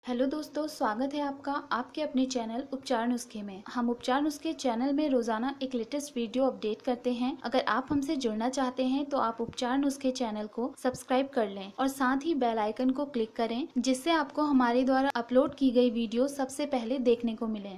Hello दोस्तों, स्वागत है आपका आपके अपने चैनल उपचार नुस्खे में। हम उपचार नुस्खे चैनल में रोजाना एक लेटेस्ट वीडियो अपडेट करते हैं। अगर आप हमसे जुड़ना चाहते हैं तो आप उपचार नुस्खे चैनल को सब्सक्राइब कर लें और साथ ही बेल आइकन को क्लिक करें, जिससे आपको हमारे द्वारा अपलोड की गई वीडियो सबसे पहले देखने को मिले।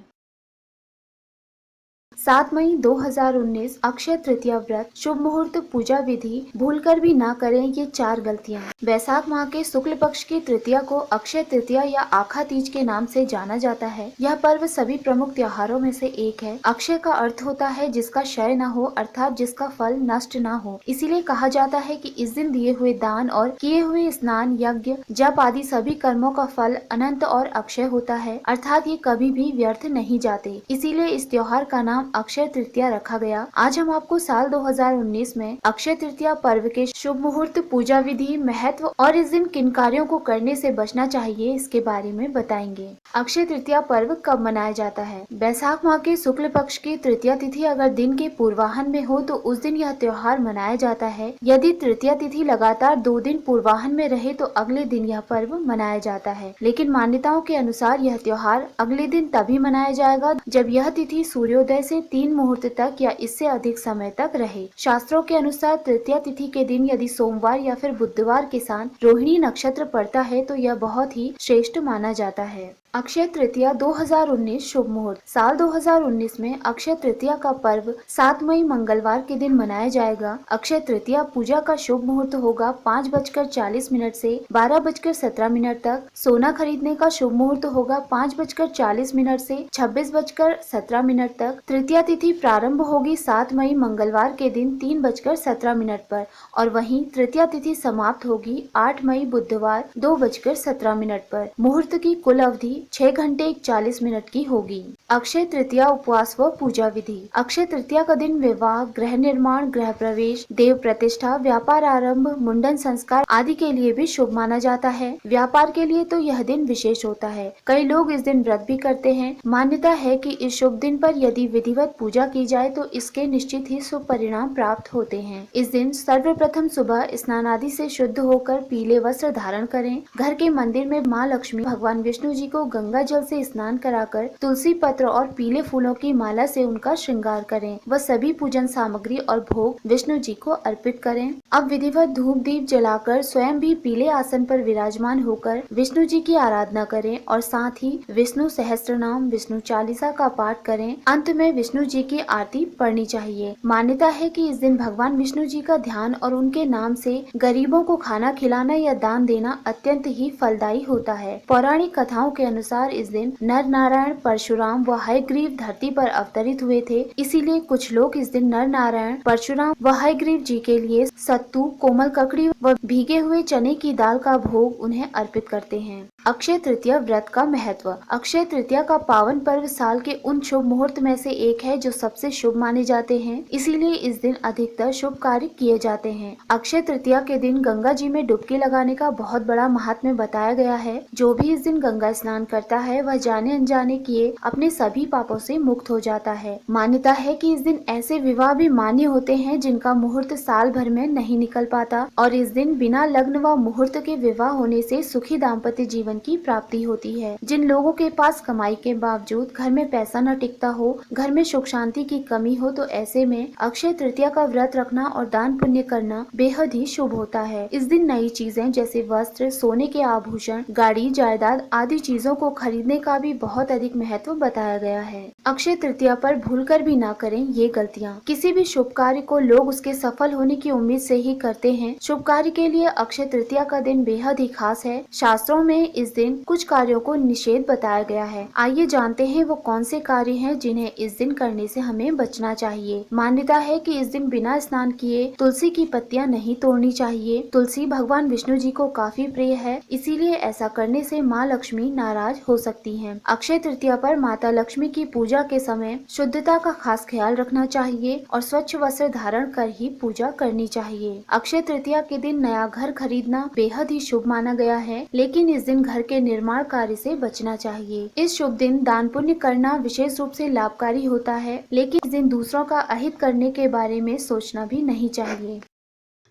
7 मई 2019 अक्षय तृतीया व्रत शुभ मुहूर्त पूजा विधि भूलकर भी ना करें ये 4 गलतियां। वैशाख माह के शुक्ल पक्ष की तृतीया को अक्षय तृतीया या आखा तीज के नाम से जाना जाता है। यह पर्व सभी प्रमुख त्योहारों में से एक है। अक्षय का अर्थ होता है जिसका क्षय न हो, अर्थात जिसका फल नष्ट न हो। इसीलिए कहा जाता है कि इस दिन दिए हुए दान और किए हुए स्नान, यज्ञ, जप आदि सभी कर्मों का फल अनंत और अक्षय होता है, अर्थात ये कभी भी व्यर्थ नहीं जाते। इसीलिए इस त्योहार का नाम अक्षय तृतीया रखा गया। आज हम आपको साल 2019 में अक्षय तृतीया पर्व के शुभ मुहूर्त, पूजा विधि, महत्व और इस दिन किन कार्यों को करने से बचना चाहिए इसके बारे में बताएंगे। अक्षय तृतीया पर्व कब मनाया जाता है? वैशाख माह के शुक्ल पक्ष की तृतीया तिथि अगर दिन के पूर्वाहन में हो तो उस दिन यह त्योहार मनाया जाता है। यदि तृतीया तिथि लगातार 2 दिन पूर्वाहन में रहे तो अगले दिन यह पर्व मनाया जाता है। लेकिन मान्यताओं के अनुसार यह त्योहार अगले दिन तभी मनाया जाएगा जब यह तिथि सूर्योदय से 3 मुहूर्त तक या इससे अधिक समय तक रहे। शास्त्रों के अनुसार तृतीया तिथि के दिन यदि सोमवार या फिर बुधवार के साथ रोहिणी नक्षत्र पड़ता है तो यह बहुत ही श्रेष्ठ माना जाता है। अक्षय तृतीया 2019 शुभ मुहूर्त। साल 2019 में अक्षय तृतीया का पर्व 7 मई मंगलवार के दिन मनाया जाएगा। अक्षय तृतीया पूजा का शुभ मुहूर्त होगा 5:40 से 12:17 तक। सोना खरीदने का शुभ मुहूर्त होगा 5:40 से 26:17 तक। तृतीया तिथि प्रारंभ होगी 7 मई मंगलवार के दिन 3:17 पर और वहीं तृतीया तिथि समाप्त होगी 8 मई बुधवार 2:17 पर। मुहूर्त की कुल अवधि 6 घंटे 41 मिनट की होगी। अक्षय तृतीया उपवास व पूजा विधि। अक्षय तृतीया का दिन विवाह, गृह निर्माण, गृह प्रवेश, देव प्रतिष्ठा, व्यापार आरंभ, मुंडन संस्कार आदि के लिए भी शुभ माना जाता है। व्यापार के लिए तो यह दिन विशेष होता है। कई लोग इस दिन व्रत भी करते हैं। मान्यता है कि इस शुभ दिन पर यदि विधिवत पूजा की जाए तो इसके निश्चित ही शुभ परिणाम प्राप्त होते हैं। इस दिन सर्वप्रथम सुबह स्नान आदि से शुद्ध होकर पीले वस्त्र धारण करें। घर के मंदिर में माँ लक्ष्मी, भगवान विष्णु जी को गंगा जल से स्नान कराकर तुलसी पत्र और पीले फूलों की माला से उनका श्रृंगार करें व सभी पूजन सामग्री और भोग विष्णु जी को अर्पित करें। अब विधिवत धूप दीप जलाकर स्वयं भी पीले आसन पर विराजमान होकर विष्णु जी की आराधना करें और साथ ही विष्णु सहस्त्रनाम, विष्णु चालीसा का पाठ करें। अंत में विष्णु जी की आरती पढ़नी चाहिए। मान्यता है कि इस दिन भगवान विष्णु जी का ध्यान और उनके नाम से गरीबों को खाना खिलाना या दान देना अत्यंत ही फलदायी होता है। पौराणिक कथाओं के अनुसार इस दिन नर नारायण, परशुराम व हयग्रीव धरती पर अवतरित हुए थे। इसीलिए कुछ लोग इस दिन नर नारायण, परशुराम व हयग्रीव जी के लिए सत्तू, कोमल ककड़ी व भीगे हुए चने की दाल का भोग उन्हें अर्पित करते हैं। अक्षय तृतीया व्रत का महत्व। अक्षय तृतीया का पावन पर्व साल के उन शुभ मुहूर्त में से एक है जो सबसे शुभ माने जाते हैं। इसीलिए इस दिन अधिकतर शुभ कार्य किए जाते हैं। अक्षय तृतीया के दिन गंगा जी में डुबकी लगाने का बहुत बड़ा महात्म्य बताया गया है। जो भी इस दिन गंगा स्नान करता है वह जाने अनजाने किए अपने सभी पापों से मुक्त हो जाता है। मान्यता है कि इस दिन ऐसे विवाह भी मान्य होते हैं जिनका मुहूर्त साल भर में नहीं निकल पाता और इस दिन बिना लग्न व मुहूर्त के विवाह होने से सुखी दाम्पत्य जीवन की प्राप्ति होती है। जिन लोगों के पास कमाई के बावजूद घर में पैसा न टिकता हो, घर में सुख शांति की कमी हो, तो ऐसे में अक्षय तृतीया का व्रत रखना और दान पुण्य करना बेहद ही शुभ होता है। इस दिन नई चीजें जैसे वस्त्र, सोने के आभूषण, गाड़ी, जायदाद आदि चीजों को खरीदने का भी बहुत अधिक महत्व बताया गया है। अक्षय तृतीया पर भूलकर भी ना करें ये गलतियाँ। किसी भी शुभ कार्य को लोग उसके सफल होने की उम्मीद से ही करते हैं। शुभ कार्य के लिए अक्षय तृतीया का दिन बेहद ही खास है। शास्त्रों में इस दिन कुछ कार्यों को निषेध बताया गया है। आइए जानते हैं वो कौन से कार्य हैं जिन्हें इस दिन करने से हमें बचना चाहिए। मान्यता है कि इस दिन बिना स्नान किए तुलसी की पत्तियां नहीं तोड़नी चाहिए। तुलसी भगवान विष्णु जी को काफी प्रिय है, इसीलिए ऐसा करने से माँ लक्ष्मी नाराज हो सकती हैं। अक्षय तृतीया पर माता लक्ष्मी की पूजा के समय शुद्धता का खास ख्याल रखना चाहिए और स्वच्छ वस्त्र धारण कर ही पूजा करनी चाहिए। अक्षय तृतीया के दिन नया घर खरीदना बेहद ही शुभ माना गया है, लेकिन इस दिन घर के निर्माण कार्य से बचना चाहिए। इस शुभ दिन दान पुण्य करना विशेष रूप से लाभकारी होता है, लेकिन इस दिन दूसरों का अहित करने के बारे में सोचना भी नहीं चाहिए।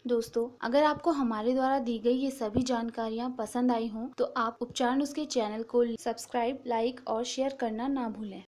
दोस्तों, अगर आपको हमारे द्वारा दी गई ये सभी जानकारियाँ पसंद आई हों तो आप उपचार नुस्खे चैनल को सब्सक्राइब, लाइक और शेयर करना ना भूलें।